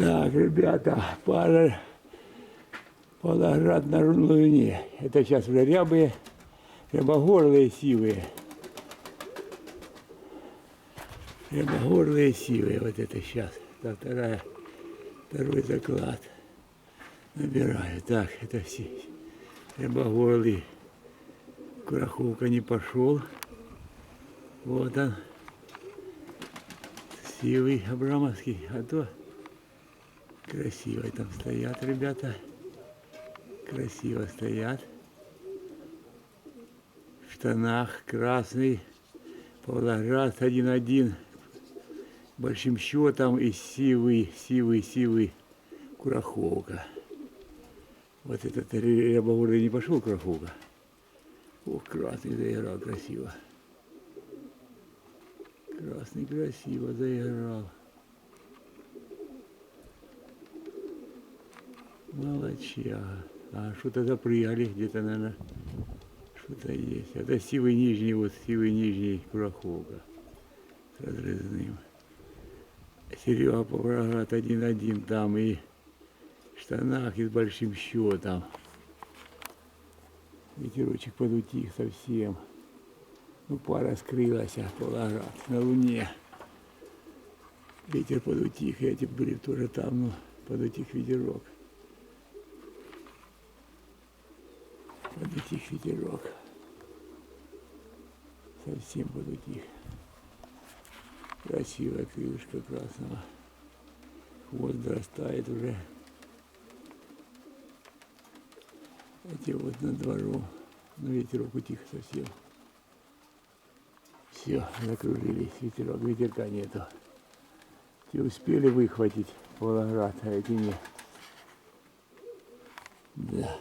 Так, ребята, пара Павлоград на Луне. Это сейчас уже рябые, рябогорлые сивые. Рябогорлые сивые, вот это сейчас. Это второй заклад. Набираю. Так, это все рябогорлый. Кураховка не пошел. Вот он. Сивый абрамовский. А то красиво там стоят, ребята. Красиво стоят. В штанах красный. Павлоград 1-1. Большим счетом и сивый Кураховка. Вот этот рябогорлый не пошел Кураховка. Ох, красный заиграл красиво. Красный красиво заиграл. Молодчага. А что-то запрыгали где-то, наверное, что-то есть. Это сивый нижний, вот сивый нижний Кураховка с разрезным. Серега Павлоград 1-1 там и в штанах и с большим счетом. Ветерочек подутих совсем. Ну, пара скрылась, а Павлоград на Луне. Ветер подутих, и эти были тоже там, ну, подутих ветерок. Подутих ветерок. Совсем подутих. Красивая крылышко красного. Хвост дорастает уже. Эти вот над двором. Но ветерок утих совсем. Все, закружились. Ветерка нету. Все успели выхватить Павлоград, а эти нет. Да.